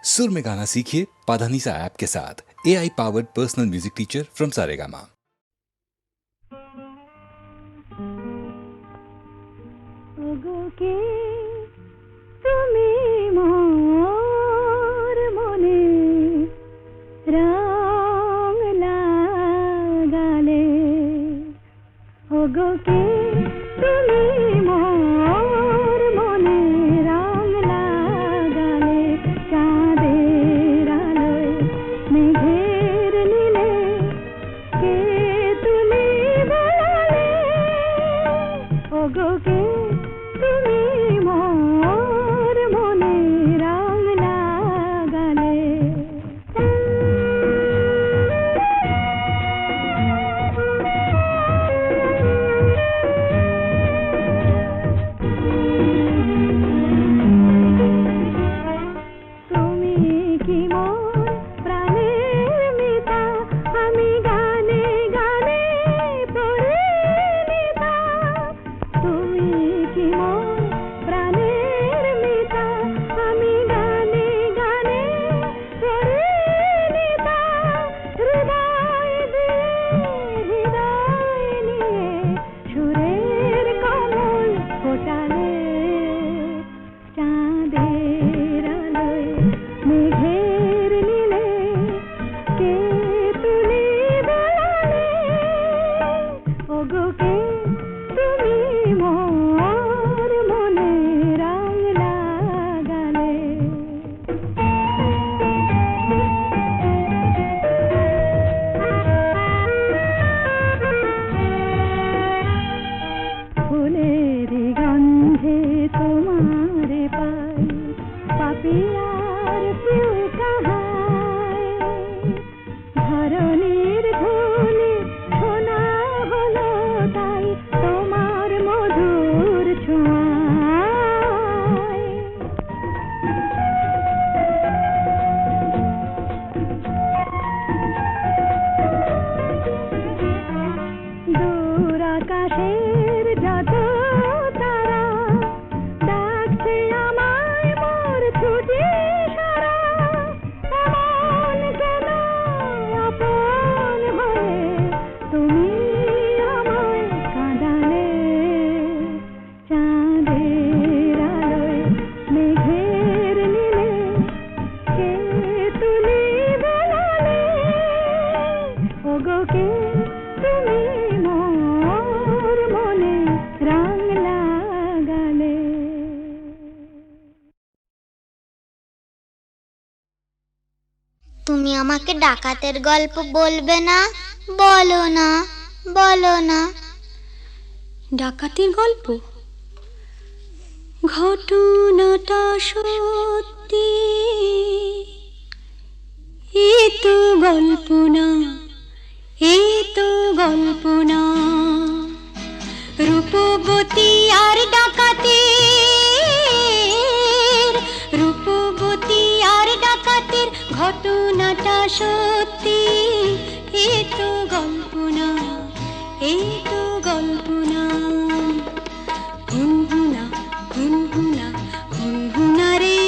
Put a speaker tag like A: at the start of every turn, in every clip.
A: सुर में गाना सीखिए पाधानीसा ऐप के साथ। AI powered personal music teacher from Saregama.
B: তুমি মোর মনে রং লাগালে, ওগো কে তুমি মোর মনে রং লাগালে, চাঁদের আলোয় মেঘের নীলে কে তুমি বলালে, ওগো কে তুমি মোর মনে রং লাগালে। তুমি কি মোর প্রাণের মিতা, আমি গানে গানে পরিণীতা। তুমি কি মোর প্রাণের মিতা, আমি গানে গানে পরিণীতা। হৃদয় দিয়ে হৃদয় নিয়ে সুরের কমল ফোটালে, চাঁদের আলোয় মেঘের নীলে কে তুমি বলালে, ওগো কে তুমি মোর মনে রং লাগালে। ফুলের গন্ধে তোমারে পাই, পাপিয়ার প্রিয় কাহাই। ধরণীর ধুলি শোনা হলো তাই তোমার মধুর ছোঁয়ায়। দূর আকাশের যত তারা ডাকছে আমায় মোর ছুটি সারা, এমন কেন আপন হয়ে তুমি আমায় কাঁদালে, চাঁদের আলোয় মেঘের নীলে কে তুমি বলালে, ওগো কে তুমি মোর মনে রং লাগালে।
C: তুমি আমাকে ডাকাতের গল্প বলবে না? বলো না, বলো না।
B: ডাকাতির গল্প? ঘটনাটা সত্যি, এ তো গল্প না, এ তো গল্প না। রূপবতী আর ডাকাতের, রূপবতী আর ডাকাতের ঘটনাটা সত্যি, এ তো গল্প না, এ তো গল্প না। হুনহুনা হুনহুনা হুনহুনা রে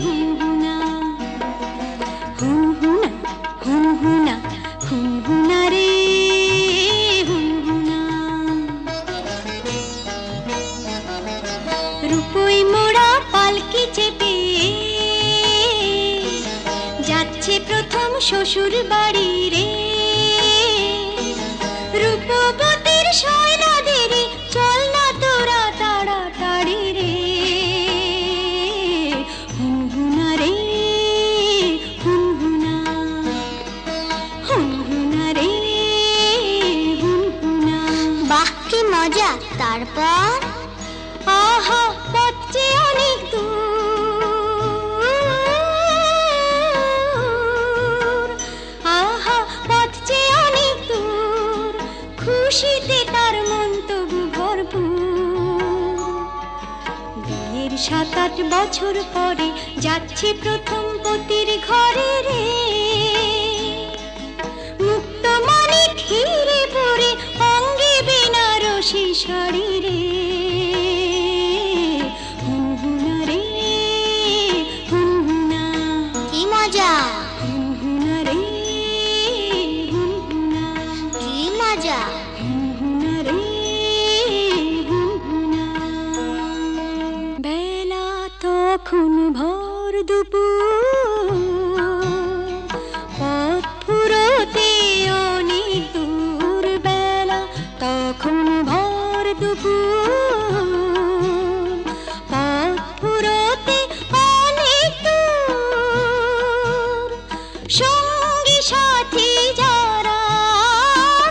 B: হুনহুনা, হুনহুনা হুনহুনা হুনহুনা রে হুনহুনা। রূপই মোড়া পালকি চেপে যাচ্ছে প্রথম শ্বশুর বাড়ি রে, রূপবতীর সয়নাদের চল না তোরা তাড়াতাড়ি রে। হুনহুনা রে হুনহুনা, হুনহুনা রে হুনহুনা।
C: বাহ কি মজা! তারপর?
B: আহা পথ যে অনেক দূর, আহা পথ যে অনেক দূর, খুশিতে তার মন তবু ভরপুর। বিয়ের 7-8 বছর পরে যাচ্ছে প্রথম পতির ঘরে রে, মুক্ত মনে ঘিরে পড়ে অঙ্গে বেনারসি শাড়ি রে। হুনহুনা রে হুনহুনা,
C: মজা,
B: হুনহুনা রে হুনহুনা,
C: কি মজা।
B: হুনহুনা রে হুনহুনা। বেলা তখন ভর দুপুর, পথ ফুরোতে অনেক দূর। বেলা তখন ভর দুপুর, পথ ফুরোতে অনেক দূর। সঙ্গী সাথী যারা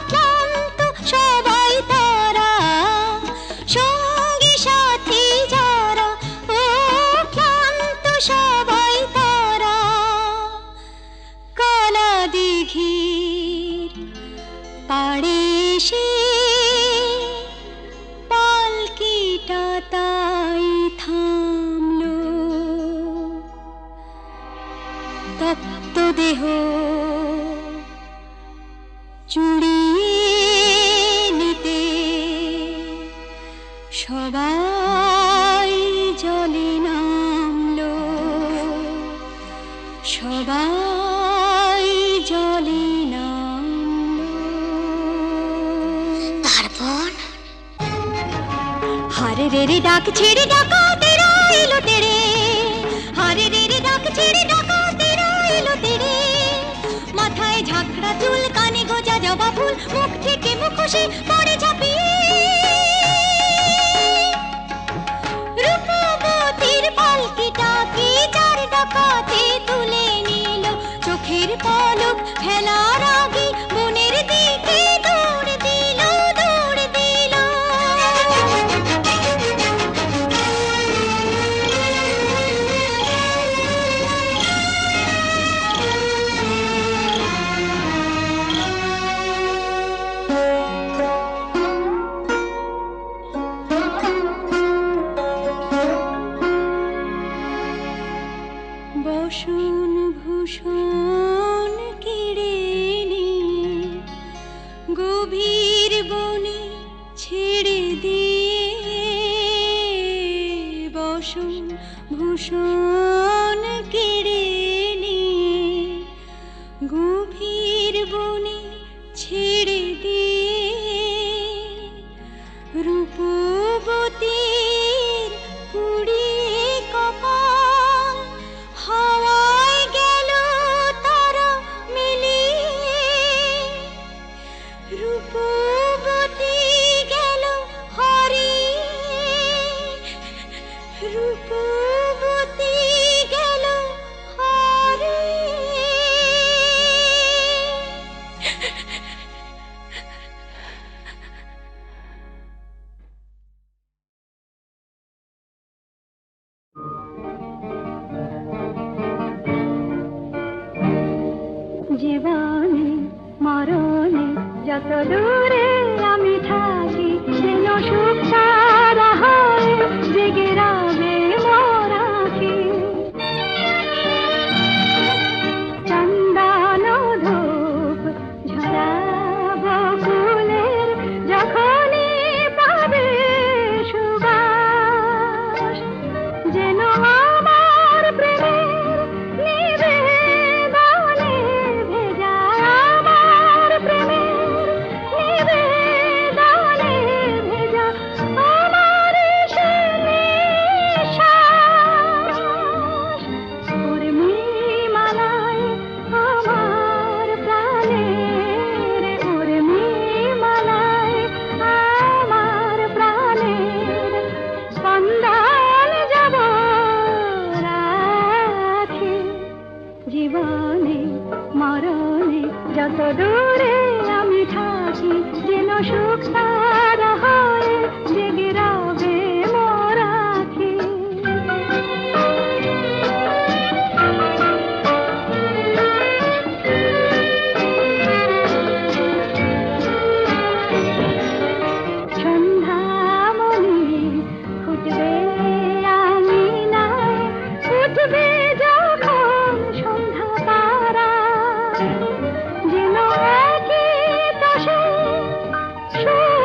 B: ক্লান্ত সবাই তারা, সঙ্গী সাথী যারা ও ক্লান্ত সবাই তারা। কালা দিঘির পাড়ে এসে পালকিটা তাই থামলো। তপ্ত দেহ চুড়িয়ে নিতে সবাই জলে নামলো, সবাই জলে নামলো।
C: তারপর
B: হারে রে রে ডাক ছেড়ে ডাকা তেরা এলো তেরে, হারে রে রে ডাক ছেড়ে ডাকা তেরা এলো তেরে। মাথায় ঝাঁকড়া চুল, কানে গোজা জবা ফুল, মুখ থেকে মুখোশে পড়ে ঝাঁপিয়ে। রূপবতীর পালকিটাকে চার ডাকাতে তুলে নিল। চোখের পলক ফেলার আগে বনের দিকে দৌড় দিল, দৌড় দিল। বসন ভূষণ কেড়ে নিয়ে গভীর বনে ছেড়ে দিয়ে, বসন ভূষণ কেড়ে নিয়ে গভীর বনে ছেড়ে দিয়ে। রূপবতীর পুড়িয়ে কপাল হাওয়ায় গেল তারা মিলিয়ে। রূপবতী গেল হারিয়ে, রূপবতী গেল হারিয়ে। জীবনে মরণে যত দূরে আমি থাকি, যেন সুখ সারা হয় জেগে রবে মোর আঁখি। চন্দন ধূপ ঝরাবো ফুলের যখনই পাবে সুবাস, যেন আমার প্রেমের নিবেদনে ভেজা, আমার প্রেমের নিবেদনে ভেজা, আমার সে নিঃশ্বাস। উর্মিমালায় আমার প্রাণের, উর্মিমালায় আমার প্রাণের স্পন্দন যাব রাখি। জীবনে মরণে যত দূরে আমি থাকি, যেন সুখ সারা হয় জেগে রবে মোর আঁখি। সন্ধ্যামণি ফুটবে আঙিনায়, উঠবে যখন সন্ধ্যা তারা, যেন একই পাশে সুর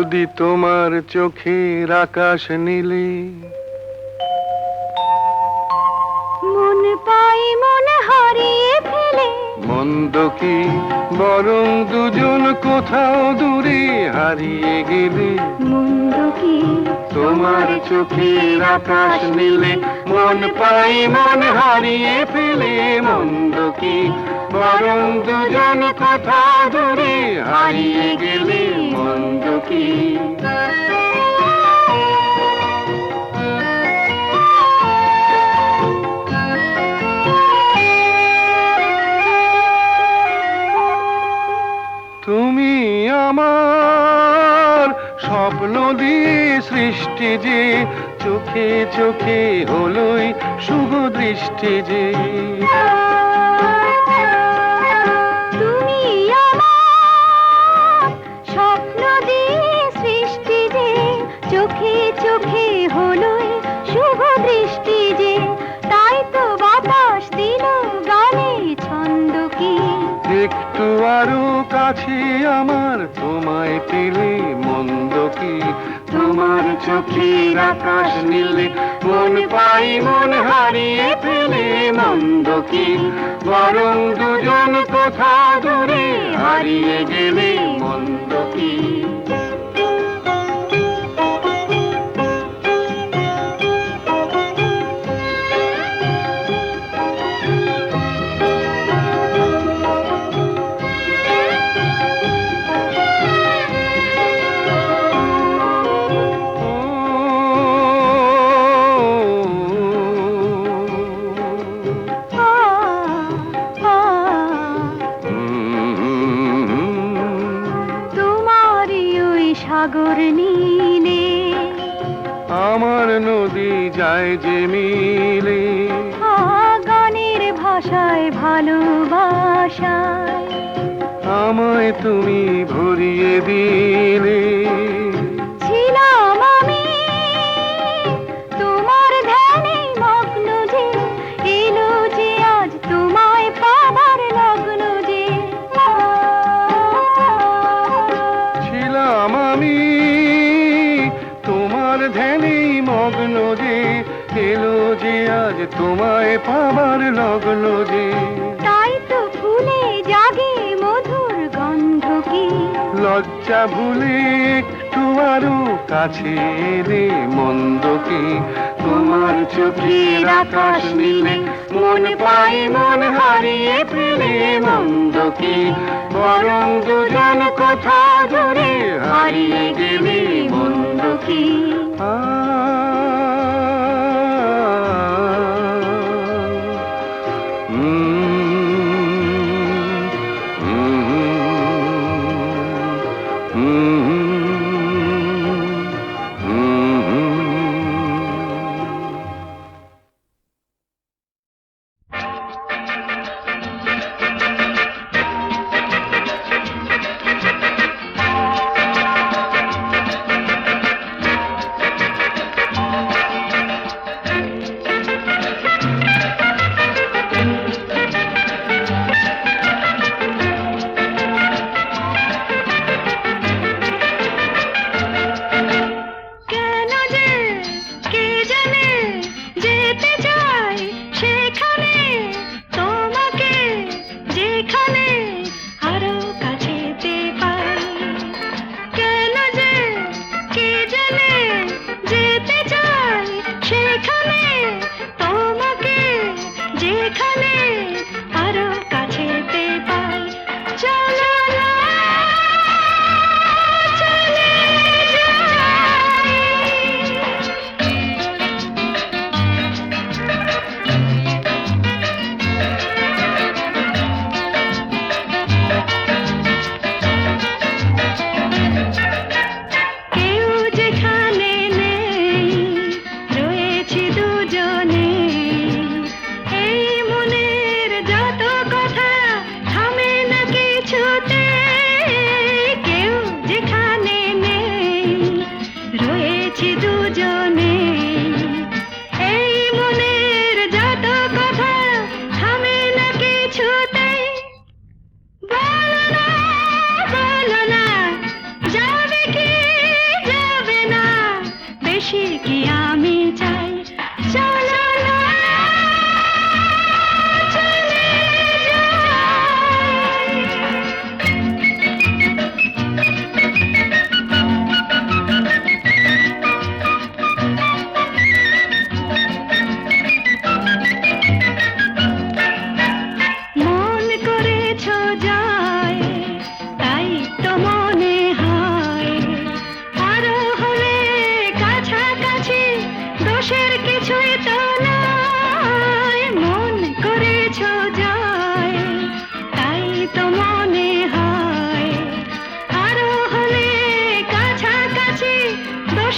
D: যদি তোমার চোখের আকাশ নীলে
B: মন পাই মন হারিয়ে ফেলে
D: মন্দ কি বরং দুজন কোথাও দূরে হারিয়ে গেলে
B: মন্দ কি
D: তোমার চোখের আকাশ নীলে মন পাই মন হারিয়ে ফেলে মন্দ কি বরং দুজন কোথাও দূরে হারিয়ে গেলে মন্দ কি তুমি আমার স্বপ্ন দিয়ে সৃষ্টি যে চোখে চোখে হলোই শুভ দৃষ্টি যে
B: তুমি আমার স্বপ্ন দিয়ে সৃষ্টি যে চোখে চোখে হলোই শুভ দৃষ্টি যে তাই তো বাতাস দিল গানে ছন্দ কি
D: একটু আরো কাছে আমার তোমায় পেলে মন্দ কি তোমার চোখের আকাশ নীলে মন পাই মন হারিয়ে ফেলে মন্দ কি বরং দুজন কোথা দূরে হারিয়ে গেলে মন্দ কি
B: সাগর নীলে
D: আমার নদী যায় যে মিলে
B: গানের ভাষায় ভালোবাসায়
D: আমায় তুমি ভরিয়ে দিলে
B: ছিলাম আমি তোমার ধ্যানে মগ্ন যে এলো যে আজ তোমায় পাবার লগ্ন যে
D: ছিলাম আমি তোমার ধ্যানেই মগ্ন যে এলো যে আজ তোমায় পাবার লগ্ন যে
B: তাই তো ফুলে জাগে মধুর গন্ধ কি
D: লজ্জা ভুলে একটু আরো কাছে এলে মন্দ কি তোমার চোখের আকাশ নীলে মন পাই মন হারিয়ে ফেলে মন্দ কি বরং দুজন কোথা দূরে হারিয়ে গেলে মন্দ কি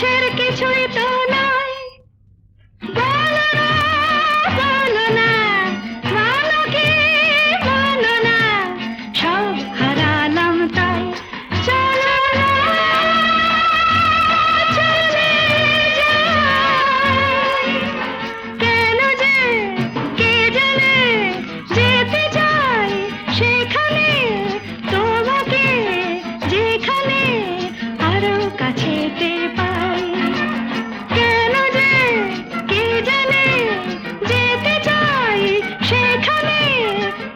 B: আকাশের কিছুই তো নয়। বলো না, বলো না, বলো কি বলো না, সব হারালাম তাই। চলো না, চলে যাই। কেন যে কে জানে, যেতে চাই সেখানে, তোমাকে যেখানে আরো কাছেতে পাই। কেন যে কে জানে, যেতে চাই সেখানে,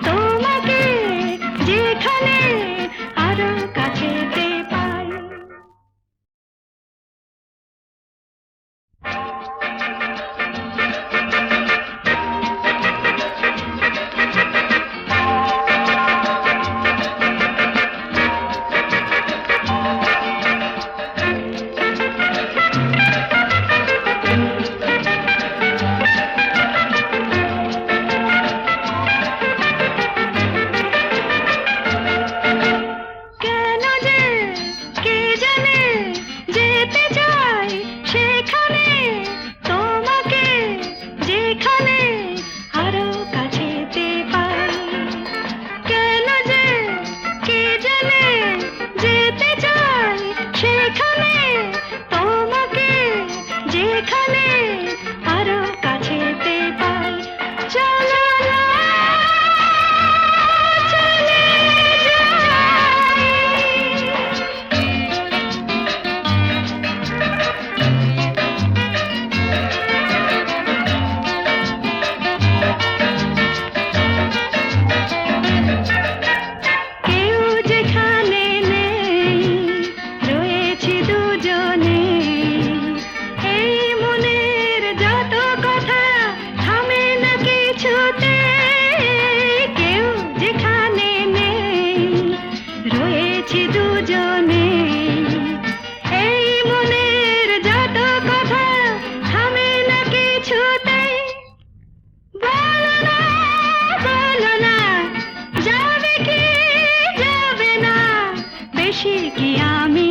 B: তোমাকে যেখানে আরো কাছেতে পাই। কেন যে কে জানে, যেতে চাই সেখানে, তোমাকে যেখানে আরো কাছেতে পাই। কেন যে কে জানে, যেতে চাই সেখানে, তোমাকে যেখানে আরো কাছেতে পাই। চলো না, চলে যাই। কেউ যেখানে নেই, রয়েছি দুজনে। এই মনের যত কথা থামে না কিছুতে। কেউ যেখানে নেই, রয়েছি দুজনে। এই মনের যত কথা থামে না কিছুতেই। বলো না, বলো না, যাবে কি যাবে না, বেশি কি আমি